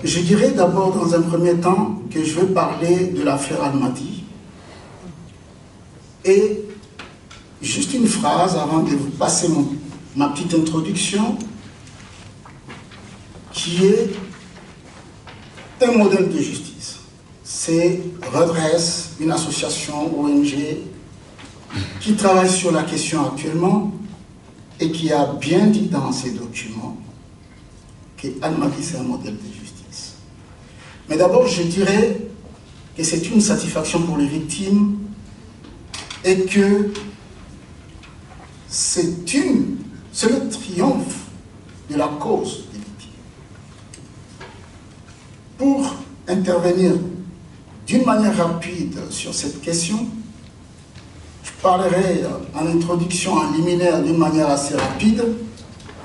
Je dirais d'abord dans un premier temps que je vais parler de l'affaire Almadi. Et juste une phrase avant de vous passer ma petite introduction, qui est un modèle de justice. C'est Redresse, une association ONG qui travaille sur la question actuellement et qui a bien dit dans ses documents que Almadi c'est un modèle de justice. Mais d'abord, je dirais que c'est une satisfaction pour les victimes et que c'est le triomphe de la cause des victimes. Pour intervenir d'une manière rapide sur cette question, je parlerai en introduction, en liminaire, d'une manière assez rapide,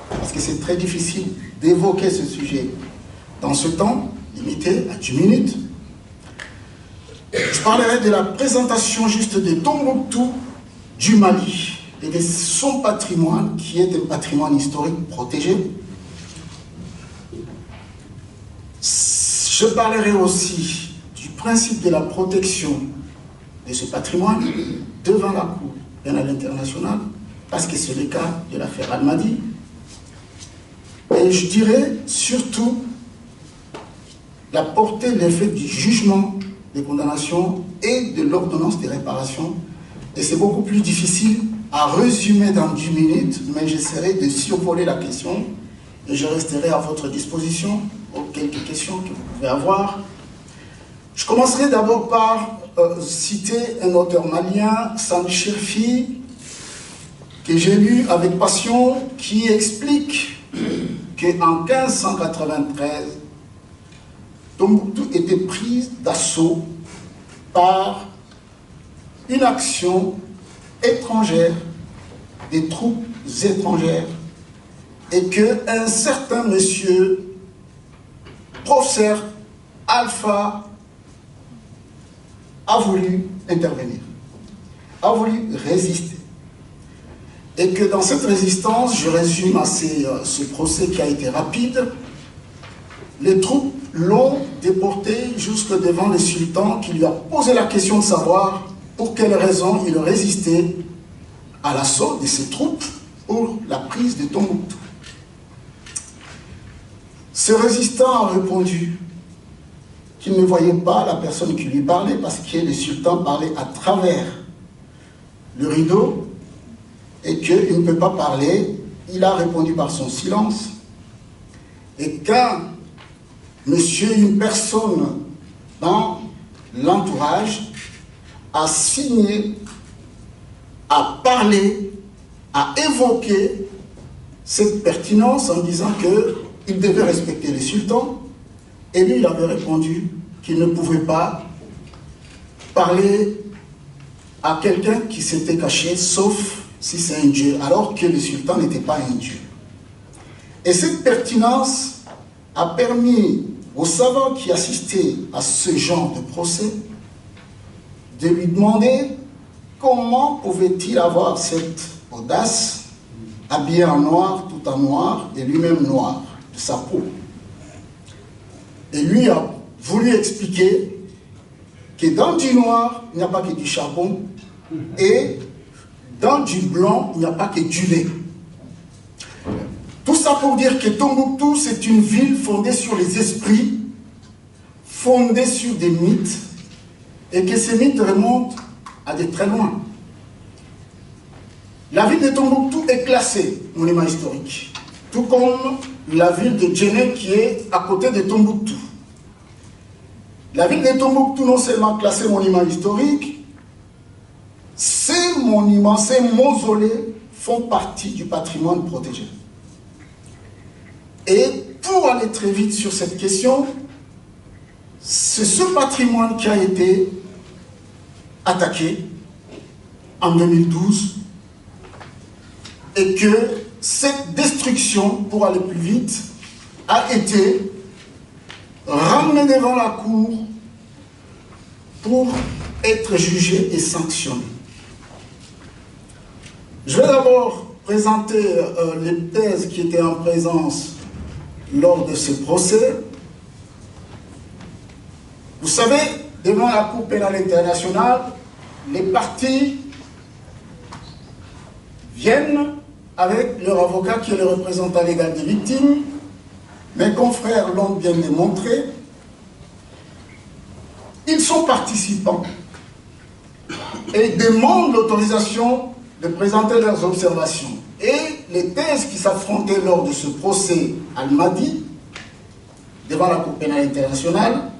parce que c'est très difficile d'évoquer ce sujet dans ce temps limité à 10 minutes. Je parlerai de la présentation juste de Tombouctou du Mali et de son patrimoine, qui est un patrimoine historique protégé. Je parlerai aussi du principe de la protection de ce patrimoine devant la Cour pénale internationale, parce que c'est le cas de l'affaire Almadi. Et je dirais surtout la portée, l'effet du jugement de condamnation et de l'ordonnance de réparation. Et c'est beaucoup plus difficile à résumer dans 10 minutes, mais j'essaierai de survoler la question et je resterai à votre disposition pour quelques questions que vous pouvez avoir. Je commencerai d'abord par citer un auteur malien, Sani Cherfi, que j'ai lu avec passion, qui explique qu'en 1593, Tombouctou était prise d'assaut par une action étrangère, des troupes étrangères, et qu'un certain monsieur, professeur Alpha, a voulu intervenir, a voulu résister. Et que dans cette résistance, je résume assez ce procès qui a été rapide, les troupes l'ont déporté jusque devant le sultan qui lui a posé la question de savoir pour quelle raison il résistait à l'assaut de ses troupes pour la prise de Tombouctou. Ce résistant a répondu qu'il ne voyait pas la personne qui lui parlait parce que le sultan parlait à travers le rideau et qu'il ne peut pas parler. Il a répondu par son silence. Et quand une personne dans l'entourage a signé, a parlé, a évoqué cette pertinence en disant qu'il devait respecter les sultans, et lui il avait répondu qu'il ne pouvait pas parler à quelqu'un qui s'était caché, sauf si c'est un dieu, alors que le sultan n'était pas un dieu. Et cette pertinence a permis aux savants qui assistaient à ce genre de procès de lui demander comment pouvait-il avoir cette audace, habillé en noir, tout en noir, et lui-même noir, de sa peau. Et lui a voulu expliquer que dans du noir, il n'y a pas que du charbon, et dans du blanc, il n'y a pas que du lait. Tout ça pour dire que Tombouctou, c'est une ville fondée sur les esprits, fondée sur des mythes, et que ces mythes remontent à de très loin. La ville de Tombouctou est classée monument historique, tout comme la ville de Djenné qui est à côté de Tombouctou. La ville de Tombouctou non seulement classée monument historique, ces monuments, ces mausolées font partie du patrimoine protégé. Et pour aller très vite sur cette question, c'est ce patrimoine qui a été attaqué en 2012 et que cette destruction, pour aller plus vite, a été ramenée devant la cour pour être jugée et sanctionnée. Je vais d'abord présenter les thèses qui étaient en présence lors de ce procès Vous savez, devant la Cour pénale internationale, les parties viennent avec leur avocat qui est le représentant légal des victimes. Mes confrères l'ont bien démontré. Ils sont participants et demandent l'autorisation de présenter leurs observations. Et les thèses qui s'affrontaient lors de ce procès Al-Mahdi, devant la Cour pénale internationale,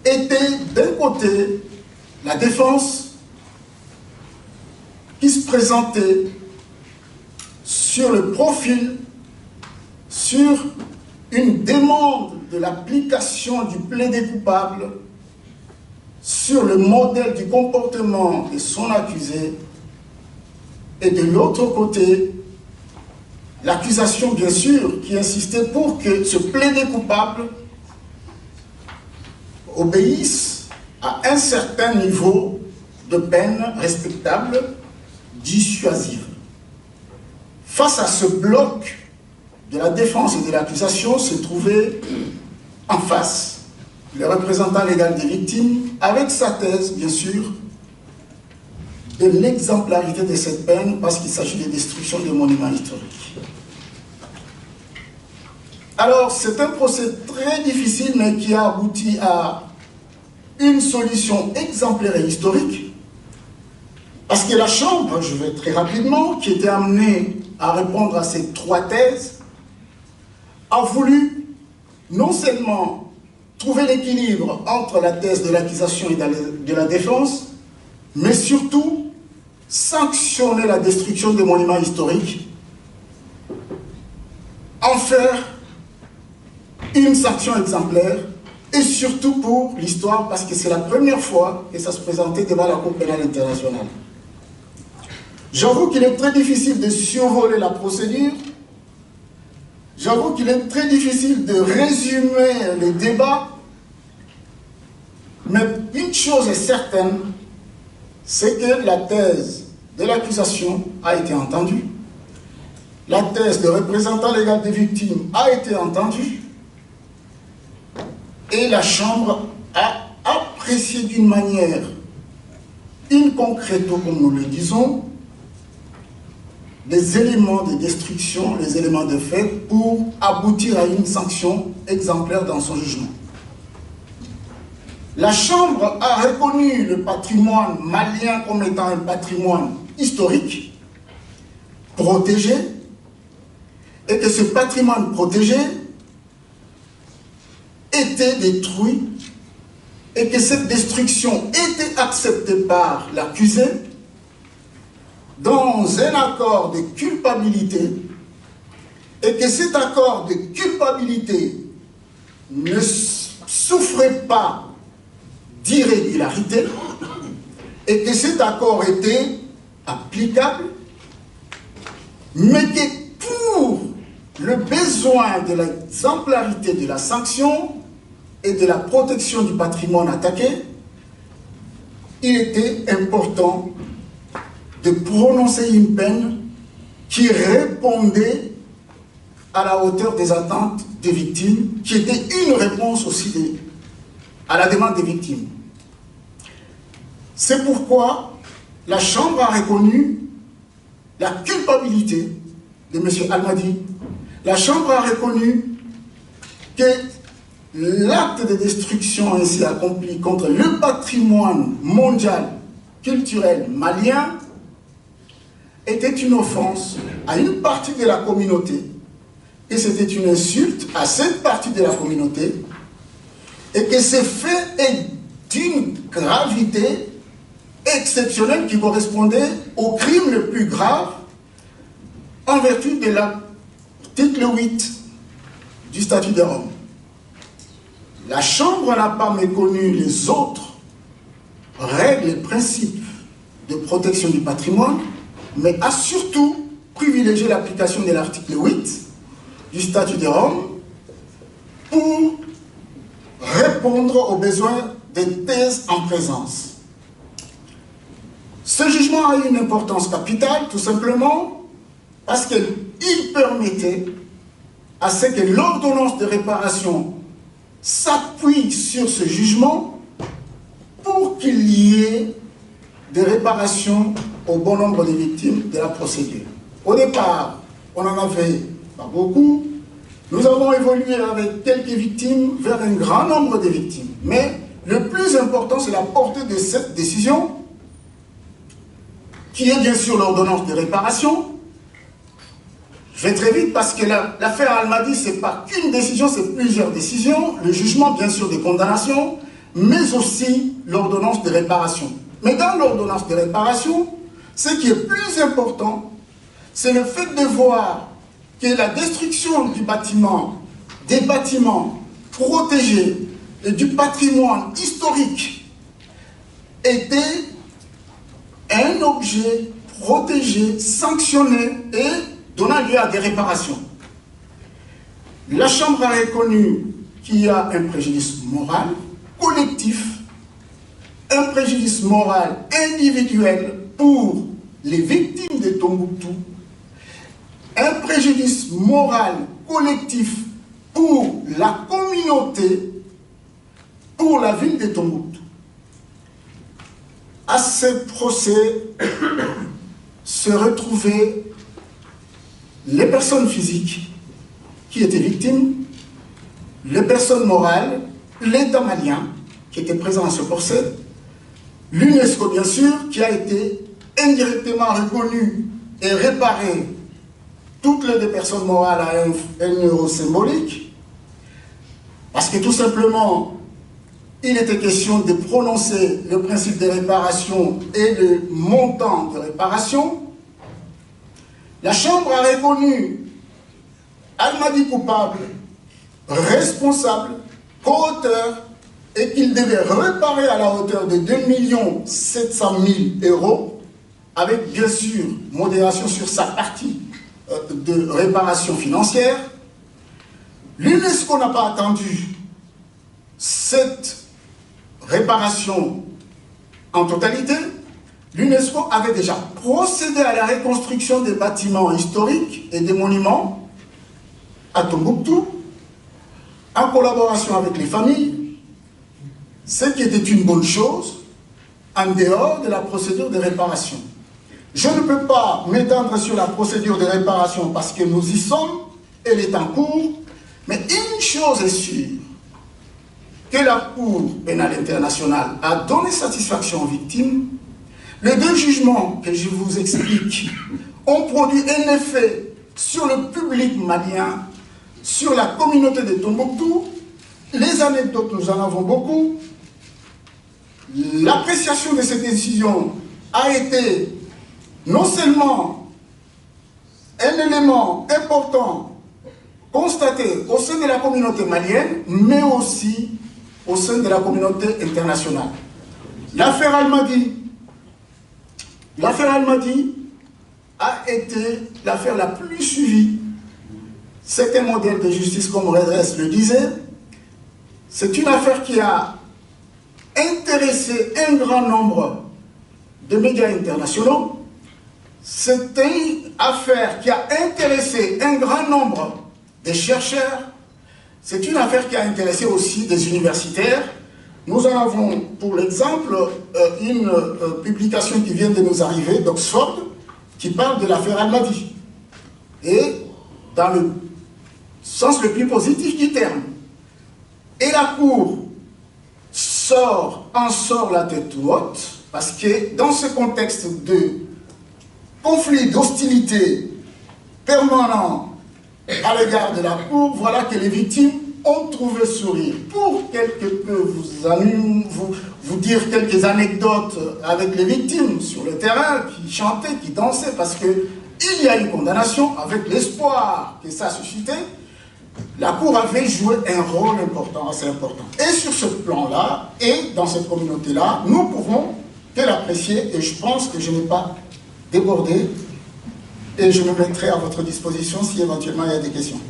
étaient d'un côté la défense qui se présentait sur le profil, sur une demande de l'application du plaidé coupable sur le modèle du comportement de son accusé, et de l'autre côté, l'accusation, bien sûr, qui insistait pour que ce plaidé coupable obéisse à un certain niveau de peine respectable, dissuasive. Face à ce bloc de la défense et de l'accusation se trouvait en face le représentant légal des victimes, avec sa thèse, bien sûr, de l'exemplarité de cette peine, parce qu'il s'agit de destruction de monuments historiques. Alors, c'est un procès très difficile, mais qui a abouti à une solution exemplaire et historique, parce que la Chambre, je vais très rapidement, qui était amenée à répondre à ces trois thèses, a voulu non seulement trouver l'équilibre entre la thèse de l'accusation et de la défense, mais surtout sanctionner la destruction des monuments historiques, en faire une sanction exemplaire, et surtout pour l'histoire, parce que c'est la première fois que ça se présentait devant la Cour pénale internationale. J'avoue qu'il est très difficile de survoler la procédure. J'avoue qu'il est très difficile de résumer les débats, mais une chose est certaine, c'est que la thèse de l'accusation a été entendue, la thèse de représentant légal des victimes a été entendue, et la Chambre a apprécié d'une manière in concreto, comme nous le disons, les éléments de destruction, les éléments de fait pour aboutir à une sanction exemplaire dans son jugement. La Chambre a reconnu le patrimoine malien comme étant un patrimoine historique, protégé, et que ce patrimoine protégé était détruit, et que cette destruction était acceptée par l'accusé dans un accord de culpabilité, et que cet accord de culpabilité ne souffrait pas d'irrégularité, et que cet accord était applicable, mais que pour le besoin de l'exemplarité de la sanction et de la protection du patrimoine attaqué, il était important de prononcer une peine qui répondait à la hauteur des attentes des victimes, qui était une réponse aussi à la demande des victimes. C'est pourquoi la Chambre a reconnu la culpabilité de M. Al-Mahdi. La Chambre a reconnu que l'acte de destruction ainsi accompli contre le patrimoine mondial culturel malien était une offense à une partie de la communauté, et c'était une insulte à cette partie de la communauté, et que ce fait est d'une gravité exceptionnelle qui correspondait au crime le plus grave en vertu de l'article 8 du statut de Rome. La Chambre n'a pas méconnu les autres règles et principes de protection du patrimoine, mais a surtout privilégié l'application de l'article 8 du statut de Rome pour répondre aux besoins des thèses en présence. Ce jugement a une importance capitale, tout simplement parce qu'il permettait à ce que l'ordonnance de réparation s'appuie sur ce jugement pour qu'il y ait des réparations au bon nombre de victimes de la procédure. Au départ, on n'en avait pas beaucoup. Nous avons évolué avec quelques victimes vers un grand nombre de victimes. Mais le plus important, c'est la portée de cette décision, qui est bien sûr l'ordonnance de réparation. Je vais très vite parce que l'affaire Almadi, ce n'est pas qu'une décision, c'est plusieurs décisions. Le jugement, bien sûr, des condamnations, mais aussi l'ordonnance de réparation. Mais dans l'ordonnance de réparation, ce qui est plus important, c'est le fait de voir que la destruction du bâtiment, des bâtiments protégés et du patrimoine historique était un objet protégé, sanctionné et donnant lieu à des réparations. La Chambre a reconnu qu'il y a un préjudice moral collectif, un préjudice moral individuel pour les victimes de Tombouctou, un préjudice moral collectif pour la communauté, pour la ville de Tombouctou. À ce procès se retrouvaient les personnes physiques qui étaient victimes, les personnes morales, l'État malien qui était présent à ce procès, l'UNESCO bien sûr qui a été indirectement reconnu et réparé toutes les deux personnes morales à 1 euro symbolique, parce que tout simplement il était question de prononcer le principe de réparation et le montant de réparation. La Chambre a reconnu Almadi coupable, responsable, co-auteur, et qu'il devait réparer à la hauteur de 2 700 000 euros, avec bien sûr modération sur sa partie de réparation financière. L'UNESCO n'a pas attendu cette réparation en totalité. L'UNESCO avait déjà procédé à la reconstruction des bâtiments historiques et des monuments à Tombouctou, en collaboration avec les familles, ce qui était une bonne chose, en dehors de la procédure de réparation. Je ne peux pas m'étendre sur la procédure de réparation parce que nous y sommes, elle est en cours, mais une chose est sûre, que la Cour pénale internationale a donné satisfaction aux victimes. Les deux jugements que je vous explique ont produit un effet sur le public malien, sur la communauté de Tombouctou. Les anecdotes, nous en avons beaucoup. L'appréciation de cette décision a été non seulement un élément important constaté au sein de la communauté malienne, mais aussi au sein de la communauté internationale. L'affaire Almadi a été l'affaire la plus suivie. C'est un modèle de justice, comme Redresse le disait. C'est une affaire qui a intéressé un grand nombre de médias internationaux. C'est une affaire qui a intéressé un grand nombre de chercheurs. C'est une affaire qui a intéressé aussi des universitaires. Nous en avons, pour l'exemple, une publication qui vient de nous arriver d'Oxford, qui parle de l'affaire Almadi. Et dans le sens le plus positif du terme. Et la Cour en sort la tête haute, parce que dans ce contexte de conflit, d'hostilité permanent à l'égard de la Cour, voilà que les victimes ont trouvé sourire. Pour quelque peu vous dire quelques anecdotes avec les victimes sur le terrain, qui chantaient, qui dansaient, parce qu'il y a une condamnation avec l'espoir que ça a suscité. La Cour avait joué un rôle important, assez important. Et sur ce plan-là, et dans cette communauté-là, nous pouvons que l'apprécier, et je pense que je n'ai pas débordé, et je me mettrai à votre disposition si éventuellement il y a des questions.